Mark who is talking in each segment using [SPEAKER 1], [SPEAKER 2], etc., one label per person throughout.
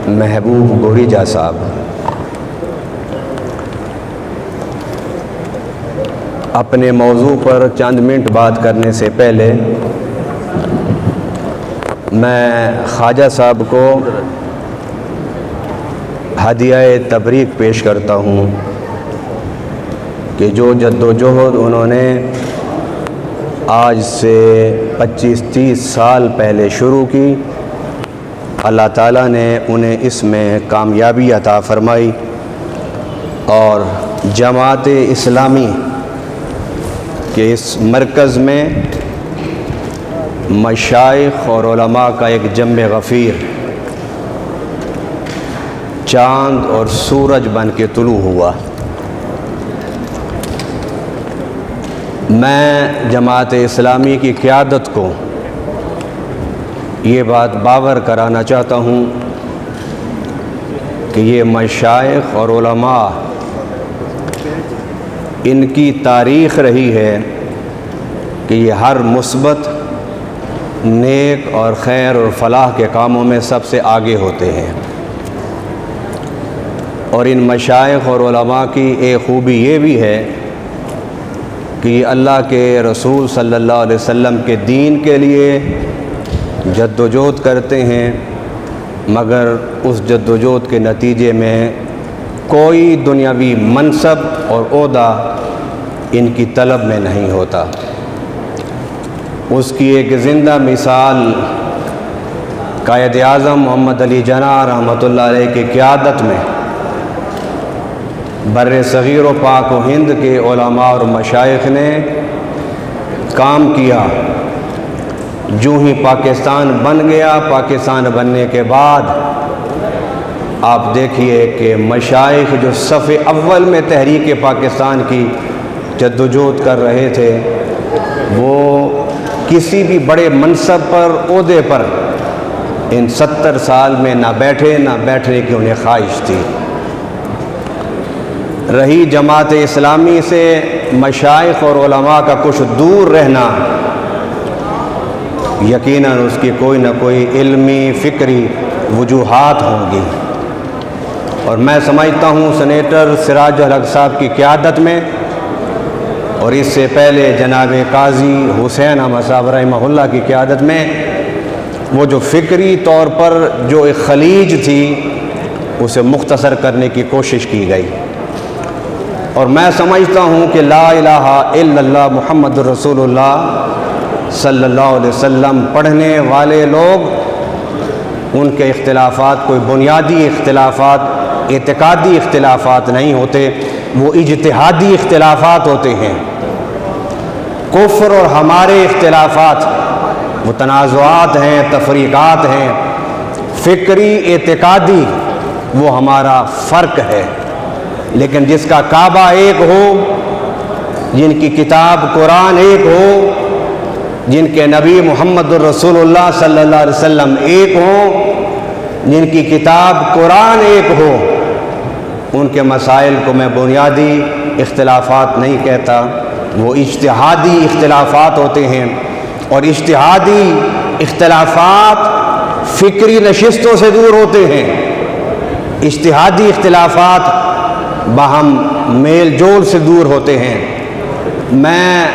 [SPEAKER 1] محبوب گوریجا صاحب، اپنے موضوع پر چند منٹ بات کرنے سے پہلے میں خواجہ صاحب کو ہدیہ تبریک پیش کرتا ہوں کہ جو جد و جہد انہوں نے آج سے 25-30 سال پہلے شروع کی، اللہ تعالیٰ نے انہیں اس میں کامیابی عطا فرمائی اور جماعت اسلامی کے اس مرکز میں مشائخ اور علماء کا ایک جمع غفیر چاند اور سورج بن کے طلوع ہوا۔ میں جماعت اسلامی کی قیادت کو یہ بات باور کرانا چاہتا ہوں کہ یہ مشائخ اور علماء، ان کی تاریخ رہی ہے کہ یہ ہر مثبت، نیک اور خیر اور فلاح کے کاموں میں سب سے آگے ہوتے ہیں، اور ان مشائخ اور علماء کی ایک خوبی یہ بھی ہے کہ یہ اللہ کے رسول صلی اللہ علیہ وسلم کے دین کے لیے جد و جہد کرتے ہیں، مگر اس جد و جہد کے نتیجے میں کوئی دنیاوی منصب اور عہدہ ان کی طلب میں نہیں ہوتا۔ اس کی ایک زندہ مثال قائد اعظم محمد علی جناح رحمۃ اللہ علیہ کی قیادت میں بر صغیر و پاک و ہند کے علماء اور مشائخ نے کام کیا۔ جو ہی پاکستان بن گیا، پاکستان بننے کے بعد آپ دیکھیے کہ مشائخ جو صف اول میں تحریک پاکستان کی جد و جہد کر رہے تھے، وہ کسی بھی بڑے منصب پر، عہدے پر ان 70 سال میں نہ بیٹھے، نہ بیٹھنے کی انہیں خواہش تھی۔ رہی جماعت اسلامی سے مشائخ اور علماء کا کچھ دور رہنا، یقیناً اس کی کوئی نہ کوئی علمی فکری وجوہات ہوں گی، اور میں سمجھتا ہوں سینیٹر سراج الحق صاحب کی قیادت میں، اور اس سے پہلے جناب قاضی حسین احمد صاحب رحمہ اللہ کی قیادت میں، وہ جو فکری طور پر جو ایک خلیج تھی اسے مختصر کرنے کی کوشش کی گئی، اور میں سمجھتا ہوں کہ لا الہ الا اللہ محمد رسول اللہ صلی اللہ علیہ وسلم پڑھنے والے لوگ، ان کے اختلافات کوئی بنیادی اختلافات، اعتقادی اختلافات نہیں ہوتے، وہ اجتہادی اختلافات ہوتے ہیں۔ کفر اور ہمارے اختلافات وہ تنازعات ہیں، تفریقات ہیں، فکری اعتقادی وہ ہمارا فرق ہے، لیکن جس کا کعبہ ایک ہو، جن کی کتاب قرآن ایک ہو، جن کے نبی محمد الرسول اللہ صلی اللہ علیہ وسلم ایک ہوں، جن کی کتاب قرآن ایک ہو، ان کے مسائل کو میں بنیادی اختلافات نہیں کہتا، وہ اجتہادی اختلافات ہوتے ہیں، اور اجتہادی اختلافات فکری نشستوں سے دور ہوتے ہیں، اجتہادی اختلافات باہم میل جول سے دور ہوتے ہیں۔ میں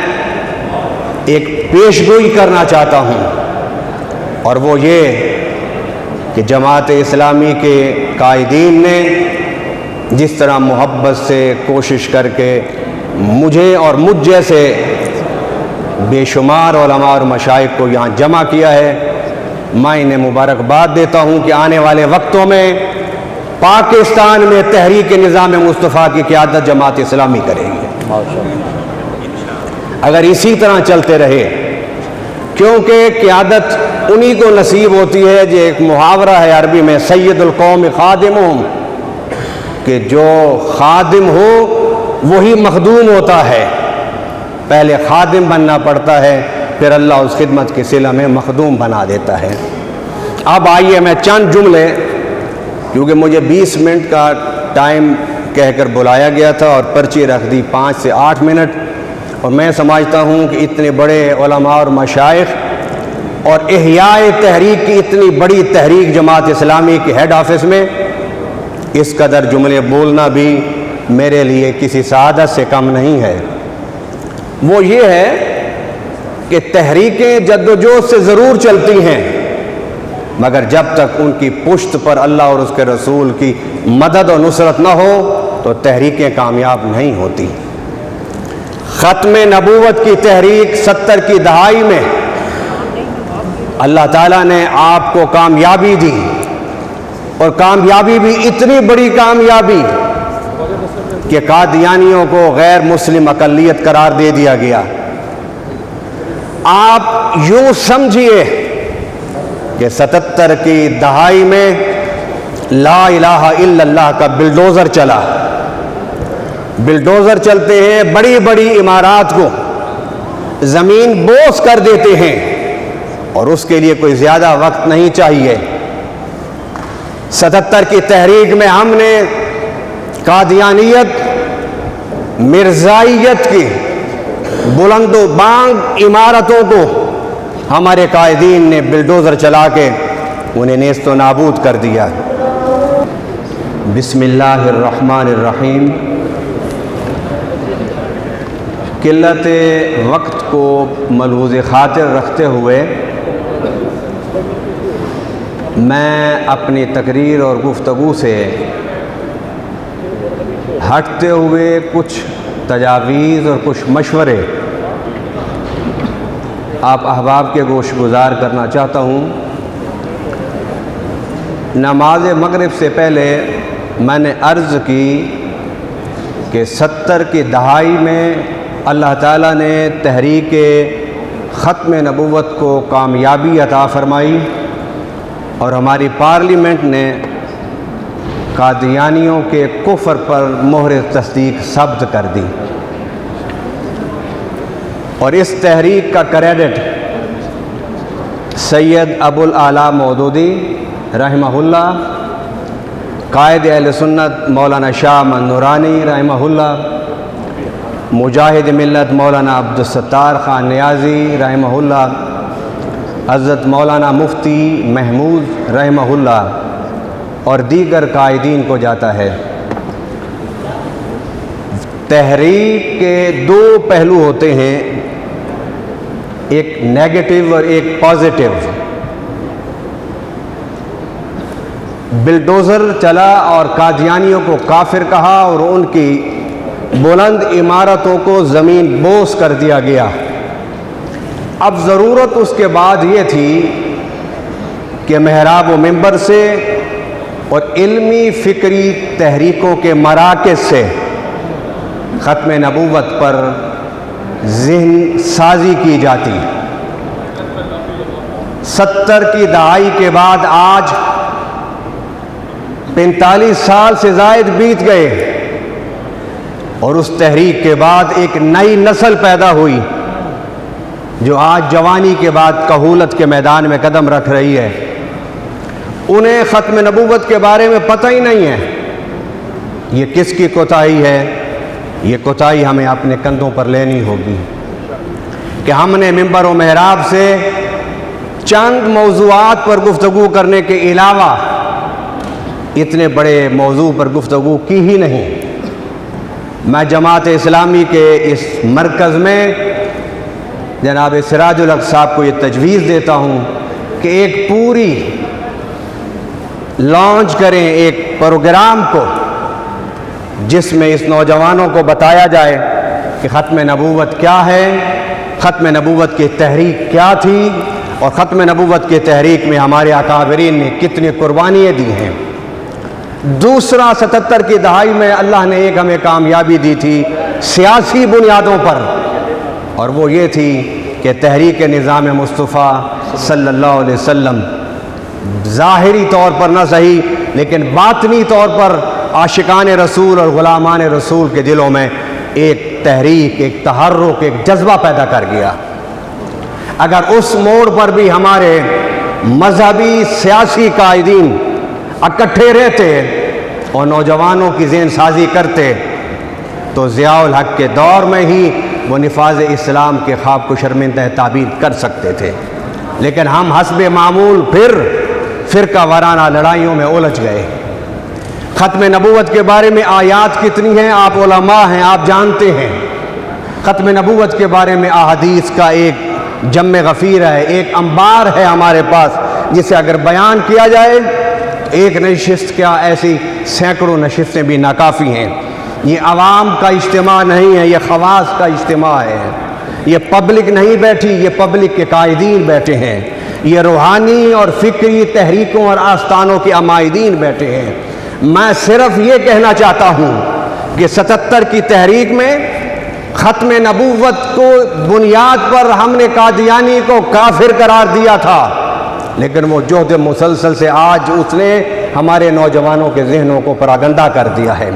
[SPEAKER 1] ایک پیشگوئی کرنا چاہتا ہوں، اور وہ یہ کہ جماعت اسلامی کے قائدین نے جس طرح محبت سے کوشش کر کے مجھے اور مجھ جیسے بے شمار علماء اور مشائخ کو یہاں جمع کیا ہے، میں انہیں مبارکباد دیتا ہوں کہ آنے والے وقتوں میں پاکستان میں تحریک نظام مصطفیٰ کی قیادت جماعت اسلامی کرے گی، اگر اسی طرح چلتے رہے، کیونکہ قیادت انہی کو نصیب ہوتی ہے۔ جو ایک محاورہ ہے عربی میں، سید القوم خادمہم، کہ جو خادم ہو وہی مخدوم ہوتا ہے، پہلے خادم بننا پڑتا ہے، پھر اللہ اس خدمت کے صلہ میں مخدوم بنا دیتا ہے۔ اب آئیے میں چند جملے، کیونکہ مجھے 20 منٹ کا ٹائم کہہ کر بلایا گیا تھا اور پرچی رکھ دی 5 سے 8 منٹ، اور میں سمجھتا ہوں کہ اتنے بڑے علماء اور مشائخ اور احیاء تحریک کی اتنی بڑی تحریک جماعت اسلامی کے ہیڈ آفس میں اس قدر جملے بولنا بھی میرے لیے کسی سعادت سے کم نہیں ہے۔ وہ یہ ہے کہ تحریکیں جدوجہد سے ضرور چلتی ہیں، مگر جب تک ان کی پشت پر اللہ اور اس کے رسول کی مدد و نصرت نہ ہو تو تحریکیں کامیاب نہیں ہوتی۔ ختم نبوت کی تحریک 70 کی دہائی میں اللہ تعالیٰ نے آپ کو کامیابی دی، اور کامیابی بھی اتنی بڑی کامیابی کہ قادیانیوں کو غیر مسلم اقلیت قرار دے دیا گیا۔ آپ یوں سمجھیے کہ 77 کی دہائی میں لا الہ الا اللہ کا بلڈوزر چلا۔ بلڈوزر چلتے ہیں، بڑی بڑی عمارات کو زمین بوس کر دیتے ہیں، اور اس کے لیے کوئی زیادہ وقت نہیں چاہیے۔ 77 کی تحریک میں ہم نے قادیانیت، مرزائیت کی بلند و بانگ عمارتوں کو ہمارے قائدین نے بلڈوزر چلا کے انہیں نیست و نابود کر دیا۔ بسم اللہ الرحمن الرحیم۔ قلت وقت کو ملحوظ خاطر رکھتے ہوئے میں اپنی تقریر اور گفتگو سے ہٹتے ہوئے کچھ تجاویز اور کچھ مشورے آپ احباب کے گوش گزار کرنا چاہتا ہوں۔ نماز مغرب سے پہلے میں نے عرض کی کہ 70 کی دہائی میں اللہ تعالیٰ نے تحریک ختم نبوت کو کامیابی عطا فرمائی، اور ہماری پارلیمنٹ نے قادیانیوں کے کفر پر مہر تصدیق ثبت کر دی، اور اس تحریک کا کریڈٹ سید ابو الاعلیٰ مودودی رحمہ اللہ، قائد اہل سنت مولانا شاہ احمد نورانی رحمہ اللہ، مجاہد ملت مولانا عبدالستار خان نیازی رحمہ اللہ، حضرت مولانا مفتی محمود رحمہ اللہ اور دیگر قائدین کو جاتا ہے۔ تحریک کے دو پہلو ہوتے ہیں، ایک نیگیٹو اور ایک پازیٹیو۔ بلڈوزر چلا اور قادیانیوں کو کافر کہا اور ان کی بلند عمارتوں کو زمین بوس کر دیا گیا۔ اب ضرورت اس کے بعد یہ تھی کہ محراب و منبر سے اور علمی فکری تحریکوں کے مراکز سے ختم نبوت پر ذہن سازی کی جاتی۔ 70 کی دہائی کے بعد آج 45 سال سے زائد بیت گئے، اور اس تحریک کے بعد ایک نئی نسل پیدا ہوئی جو آج جوانی کے بعد کہولت کے میدان میں قدم رکھ رہی ہے۔ انہیں ختم نبوت کے بارے میں پتہ ہی نہیں ہے۔ یہ کس کی کوتاہی ہے؟ یہ کوتاہی ہمیں اپنے کندھوں پر لینی ہوگی کہ ہم نے منبر و محراب سے چند موضوعات پر گفتگو کرنے کے علاوہ اتنے بڑے موضوع پر گفتگو کی ہی نہیں۔ میں جماعت اسلامی کے اس مرکز میں جناب سراج الحق صاحب کو یہ تجویز دیتا ہوں کہ ایک پوری لانچ کریں ایک پروگرام کو، جس میں اس نوجوانوں کو بتایا جائے کہ ختم نبوت کیا ہے، ختم نبوت کی تحریک کیا تھی، اور ختم نبوت کی تحریک میں ہمارے اکابرین نے کتنی قربانیاں دی ہیں۔ دوسرا، 77 کی دہائی میں اللہ نے ایک ہمیں کامیابی دی تھی سیاسی بنیادوں پر، اور وہ یہ تھی کہ تحریک نظام مصطفیٰ صلی اللہ علیہ وسلم ظاہری طور پر نہ صحیح لیکن باطنی طور پر عاشقان رسول اور غلامان رسول کے دلوں میں ایک تحریک، ایک تحرک، ایک جذبہ پیدا کر گیا۔ اگر اس موڑ پر بھی ہمارے مذہبی سیاسی قائدین اکٹھے رہتے اور نوجوانوں کی ذہن سازی کرتے تو ضیاء الحق کے دور میں ہی وہ نفاذ اسلام کے خواب کو شرمندہ تعبیر کر سکتے تھے۔ لیکن ہم حسب معمول پھر فرقہ وارانہ لڑائیوں میں الجھ گئے۔ ختم نبوت کے بارے میں آیات کتنی ہیں، آپ علماء ہیں، آپ جانتے ہیں۔ ختم نبوت کے بارے میں احادیث کا ایک جم غفیر ہے، ایک انبار ہے ہمارے پاس، جسے اگر بیان کیا جائے ایک نشست کیا ایسی سینکڑوں نشستیں بھی ناکافی ہیں۔ یہ عوام کا اجتماع نہیں ہے، یہ خواص کا اجتماع ہے۔ یہ پبلک نہیں بیٹھی، یہ پبلک کے قائدین بیٹھے ہیں۔ یہ روحانی اور فکری تحریکوں اور آستانوں کے عمائدین بیٹھے ہیں۔ میں صرف یہ کہنا چاہتا ہوں کہ 77 کی تحریک میں ختم نبوت کو بنیاد پر ہم نے قادیانی کو کافر قرار دیا تھا، لیکن وہ جہد مسلسل سے آج اس نے ہمارے نوجوانوں کے ذہنوں کو پراگندہ کر دیا ہے۔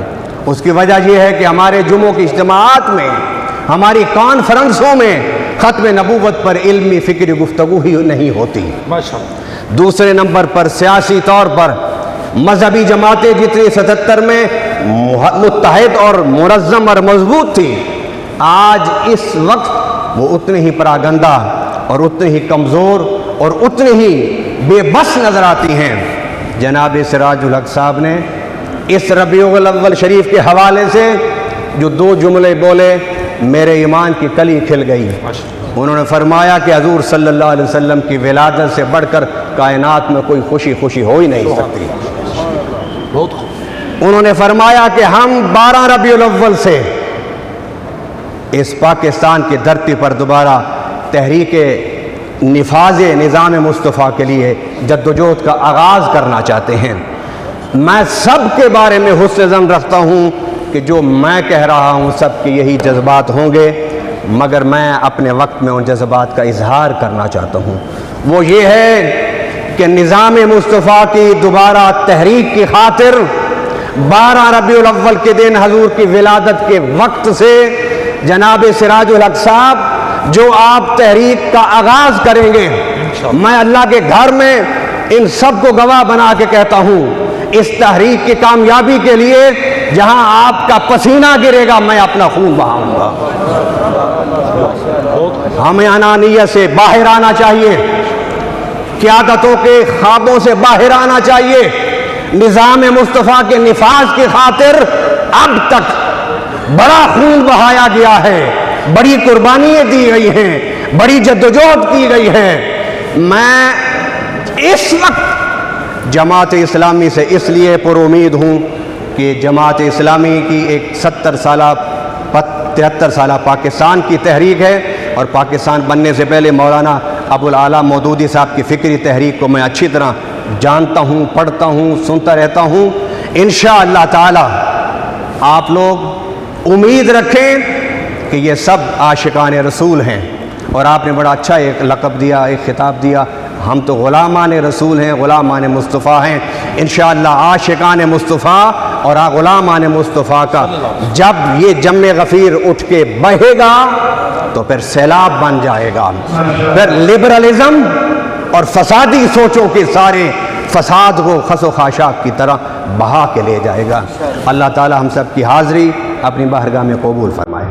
[SPEAKER 1] اس کی وجہ یہ ہے کہ ہمارے جمعوں کی اجتماعات میں، ہماری کانفرنسوں میں ختم نبوت پر علمی فکری گفتگو ہی نہیں ہوتی۔ دوسرے نمبر پر سیاسی طور پر مذہبی جماعتیں جتنی 77 میں متحد اور منظم اور مضبوط تھی، آج اس وقت وہ اتنے ہی پراگندہ اور اتنے ہی کمزور اور اتنے ہی بے بس نظر آتی ہیں۔ جناب سراج الحق صاحب نے اس ربیع الاول شریف کے حوالے سے جو 2 جملے بولے، میرے ایمان کی کلی کھل گئی۔ انہوں نے فرمایا کہ حضور صلی اللہ علیہ وسلم کی ولادت سے بڑھ کر کائنات میں کوئی خوشی ہو ہی نہیں سکتی۔ انہوں نے فرمایا کہ ہم 12 ربیع الاول سے اس پاکستان کی دھرتی پر دوبارہ تحریک نفاذ نظام مصطفیٰ کے لیے جدوجہد کا آغاز کرنا چاہتے ہیں۔ میں سب کے بارے میں حسن ظن رکھتا ہوں کہ جو میں کہہ رہا ہوں سب کے یہی جذبات ہوں گے، مگر میں اپنے وقت میں ان جذبات کا اظہار کرنا چاہتا ہوں۔ وہ یہ ہے کہ نظام مصطفیٰ کی دوبارہ تحریک کی خاطر 12 ربیع الاول کے دن حضور کی ولادت کے وقت سے جناب سراج الحق صاحب جو آپ تحریک کا آغاز کریں گے، میں اللہ کے گھر میں ان سب کو گواہ بنا کے کہتا ہوں، اس تحریک کی کامیابی کے لیے جہاں آپ کا پسینہ گرے گا میں اپنا خون بہاؤں گا۔ ہمیں انانیت سے باہر آنا چاہیے، قیادتوں کے خوابوں سے باہر آنا چاہیے۔ نظام مصطفیٰ کے نفاذ کی خاطر اب تک بڑا خون بہایا گیا ہے، بڑی قربانیاں دی گئی ہیں، بڑی جدوجہد کی گئی ہے۔ میں اس وقت جماعت اسلامی سے اس لیے پر امید ہوں کہ جماعت اسلامی کی ایک 73 سالہ پاکستان کی تحریک ہے، اور پاکستان بننے سے پہلے مولانا ابو الاعلیٰ مودودی صاحب کی فکری تحریک کو میں اچھی طرح جانتا ہوں، پڑھتا ہوں، سنتا رہتا ہوں۔ انشاءاللہ تعالی آپ لوگ امید رکھیں کہ یہ سب عاشقان رسول ہیں، اور آپ نے بڑا اچھا ایک لقب دیا، ایک خطاب دیا، ہم تو غلامان رسول ہیں، غلامان مصطفیٰ ہیں۔ انشاءاللہ عاشقان مصطفیٰ اور غلامان مصطفیٰ کا جب یہ جم غفیر اٹھ کے بہے گا تو پھر سیلاب بن جائے گا، پھر لبرلزم اور فسادی سوچوں کے سارے فساد کو خس و خاشاک کی طرح بہا کے لے جائے گا۔ اللہ تعالی ہم سب کی حاضری اپنی بارگاہ میں قبول فرمائے۔